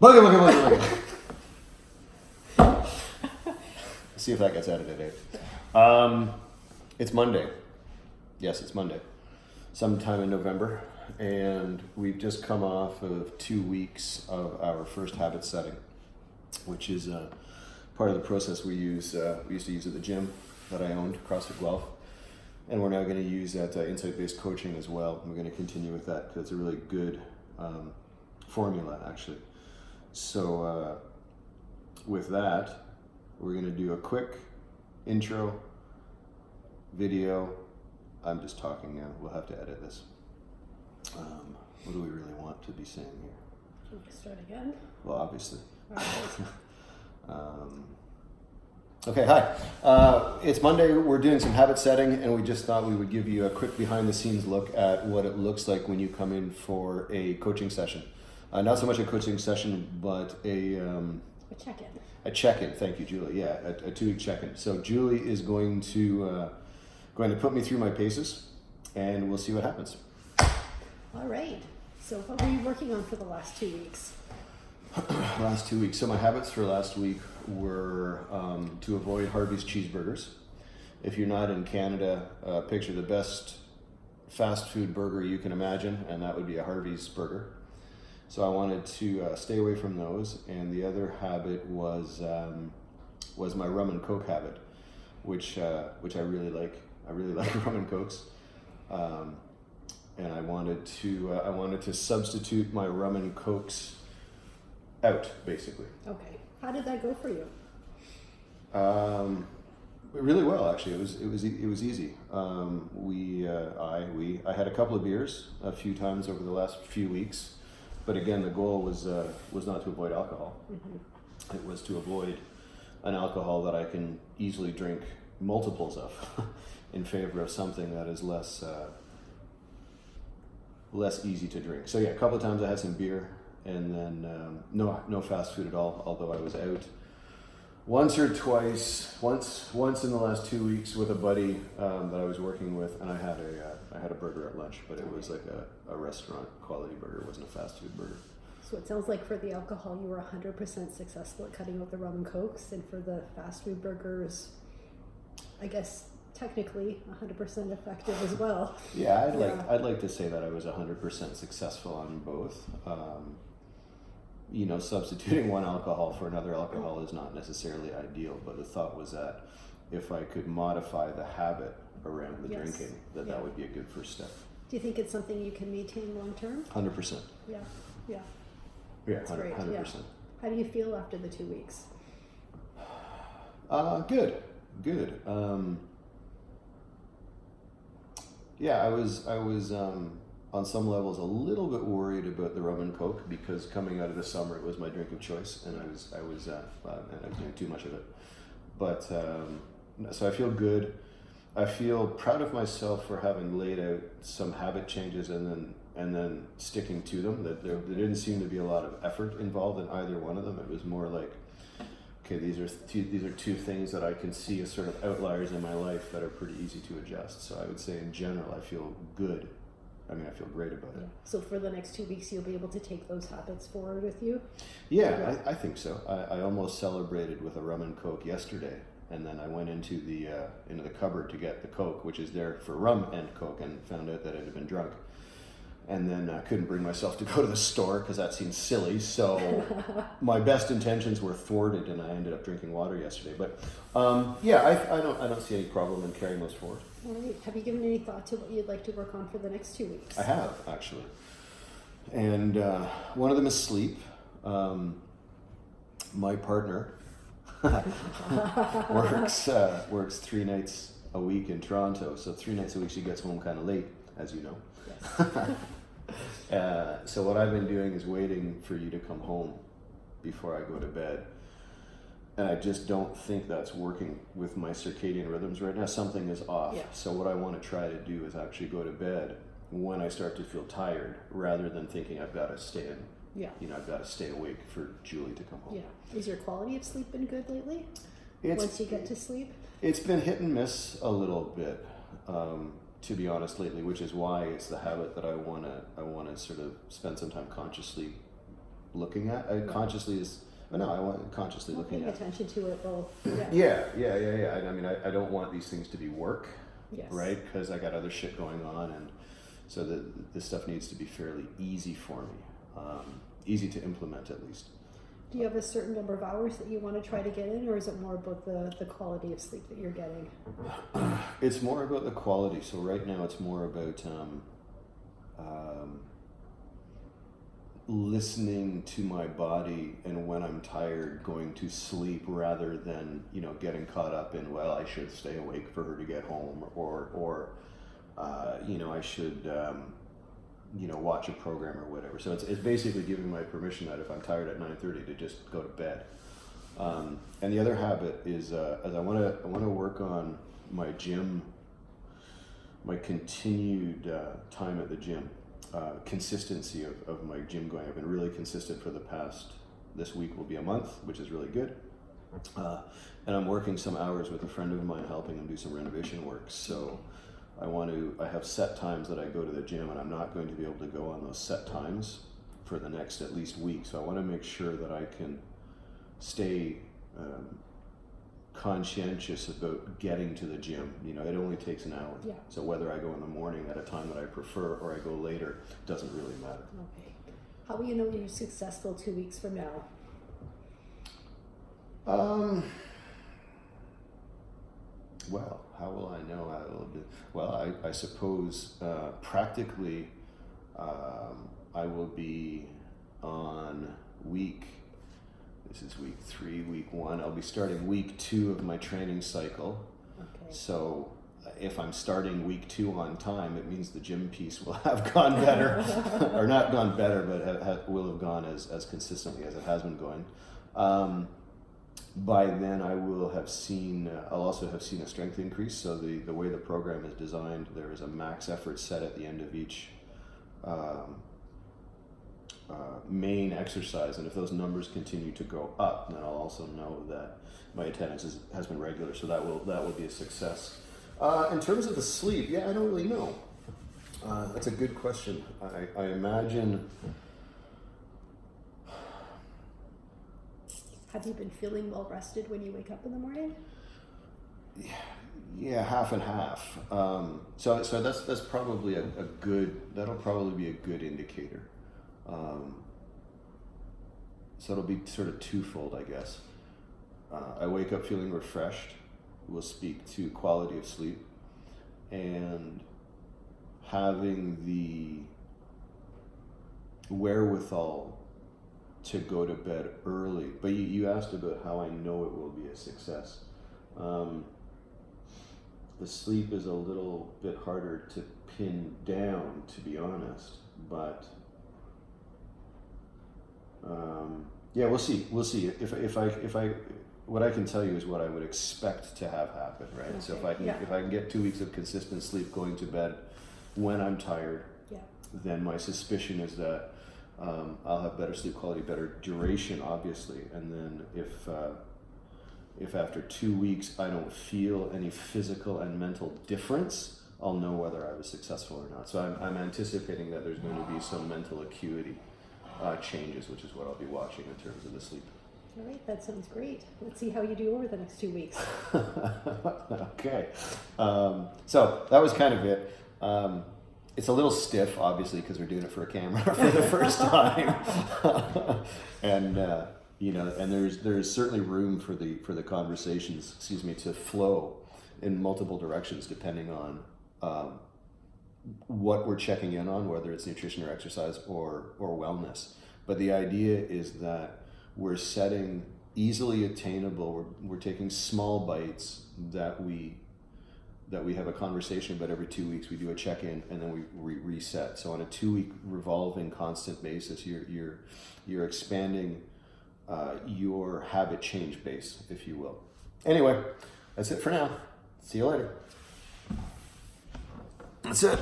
Boogie. See if that gets edited, eh? It's Monday. Yes, it's Monday. Sometime in November. And we've just come off of 2 weeks of our first habit setting, which is part of the process we use. We used to use at the gym that I owned, CrossFit Guelph. And we're now going to use at Iinsight-Based coaching as well. We're going to continue with that because it's a really good formula, actually. So with that, we're going to do a quick intro video. I'm just talking now. We'll have to edit this. What do we really want to be saying here? Can we start again? Well, obviously. All right. Okay, hi. It's Monday. We're doing some habit setting, and we just thought we would give you a quick behind-the-scenes look at what it looks like when you come in for a coaching session. Not so much a coaching session, but a check-in. A check-in. Thank you, Julie. Yeah, a 2-week check-in. So Julie is going to put me through my paces, and we'll see what happens. All right. So what were you working on for the last 2 weeks? Last 2 weeks. So my habits for last week were to avoid Harvey's cheeseburgers. If you're not in Canada, picture the best fast food burger you can imagine, and that would be a Harvey's burger. So I wanted to stay away from those. And the other habit was my rum and Coke habit, which I really like. I really like rum and Cokes. And I wanted to substitute my rum and Cokes out, basically. Okay. How did that go for you? Really well, actually. It was easy. I had a couple of beers a few times over the last few weeks, but again, the goal was not to avoid alcohol. Mm-hmm. It was to avoid an alcohol that I can easily drink multiples of, in favor of something that is less easy to drink. So yeah, a couple of times I had some beer, and then no fast food at all, although I was out once or twice, once in the last 2 weeks with a buddy that I was working with, and I had a burger at lunch, but it was like a restaurant quality burger. It wasn't a fast food burger. So it sounds like for the alcohol, you were 100% successful at cutting out the rum and Cokes, and for the fast food burgers, I guess technically 100% effective as well. Yeah, I'd like to say that I was 100% successful on both. Substituting one alcohol for another alcohol is not necessarily ideal, but the thought was that if I could modify the habit around the drinking, that would be a good first step. Do you think it's something you can maintain long term? 100%. Yeah. Yeah, That's 100%. great. Yeah. How do you feel after the 2 weeks? Good. Yeah, I was on some levels a little bit worried about the rum and Coke, because coming out of the summer it was my drink of choice, and I was doing too much of it. But so I feel good. I feel proud of myself for having laid out some habit changes and then sticking to them. That there didn't seem to be a lot of effort involved in either one of them. It was more like, okay, these are two things that I can see as sort of outliers in my life that are pretty easy to adjust. So I would say in general, I feel good. I feel great about it. So for the next 2 weeks, you'll be able to take those habits forward with you? Yeah. I think so. I almost celebrated with a rum and Coke yesterday, and then I went into the cupboard to get the Coke, which is there for rum and Coke, and found out that it had been drunk. And then I couldn't bring myself to go to the store because that seemed silly. So my best intentions were thwarted, and I ended up drinking water yesterday. But I don't see any problem in carrying those forward. All right. Have you given any thought to what you'd like to work on for the next 2 weeks? I have, actually. And one of them is sleep. My partner works 3 nights a week in Toronto. So 3 nights a week she gets home kind of late, as you know. Yes. So what I've been doing is waiting for you to come home before I go to bed. And I just don't think that's working with my circadian rhythms right now. Something is off. Yeah. So what I want to try to do is actually go to bed when I start to feel tired, rather than thinking I've got to stay in. Yeah. I've got to stay awake for Julie to come home. Yeah. Is your quality of sleep been good lately? It's, once you get to sleep? It's been hit and miss a little bit, to be honest, lately, which is why it's the habit that I wanna sort of spend some time consciously looking at. I consciously is, but no, I want consciously looking Paying at. attention to it both. Yeah. I mean, I don't want these things to be work, Yes. right? Because I got other shit going on, and so this stuff needs to be fairly easy for me, easy to implement at least. Do you have a certain number of hours that you want to try to get in, or is it more about the quality of sleep that you're getting? It's more about the quality. So right now it's more about listening to my body, and when I'm tired, going to sleep, rather than, you know, getting caught up in, well, I should stay awake for her to get home, or you know, I should you know, watch a program or whatever. So it's basically giving my permission that if I'm tired at 9:30 to just go to bed. And the other habit is as I want to work on my gym, my continued time at the gym, consistency of my gym going. I've been really consistent for the past, this week will be a month, which is really good. And I'm working some hours with a friend of mine, helping him do some renovation work. So I have set times that I go to the gym, and I'm not going to be able to go on those set times for the next at least week. So I want to make sure that I can stay conscientious about getting to the gym. You know, it only takes an hour. Yeah. So whether I go in the morning at a time that I prefer or I go later, doesn't really matter. Okay. How will you know you're successful 2 weeks from now? Well, how will I know I will be? Well, I suppose practically I will be on this is week 3, week 1. I'll be starting week 2 of my training cycle. Okay. So if I'm starting week 2 on time, it means the gym piece will have gone better, or not gone better, but will have gone as consistently as it has been going. By then I will have seen, I'll also have seen a strength increase. So the way the program is designed, there is a max effort set at the end of each main exercise. And if those numbers continue to go up, then I'll also know that my attendance has been regular. So that will be a success. In terms of the sleep, yeah, I don't really know. That's a good question. I imagine... Have you been feeling well rested when you wake up in the morning? Yeah, half and half. So that's probably that'll probably be a good indicator. So it'll be sort of twofold, I guess. I wake up feeling refreshed, will speak to quality of sleep, and having the wherewithal to go to bed early. But you asked about how I know it will be a success. The sleep is a little bit harder to pin down, to be honest, but yeah, we'll see. If I what I can tell you is what I would expect to have happen, right? Okay. So if I can get 2 weeks of consistent sleep, going to bed when I'm tired, then my suspicion is that I'll have better sleep quality, better duration, obviously. And then if after 2 weeks I don't feel any physical and mental difference, I'll know whether I was successful or not. So I'm anticipating that there's going to be some mental acuity changes, which is what I'll be watching in terms of the sleep. All right, that sounds great. Let's see how you do over the next 2 weeks. Okay. So that was kind of it. It's a little stiff, obviously, because we're doing it for a camera for the first time, and you know, and there's certainly room for the conversations, to flow in multiple directions depending on what we're checking in on, whether it's nutrition or exercise or wellness. But the idea is that we're setting easily attainable. We're taking small bites that we have a conversation about every 2 weeks. We do a check-in and then we reset. So on a 2-week revolving constant basis, you're expanding your habit change base, if you will. Anyway, that's it for now. See you later. That's it.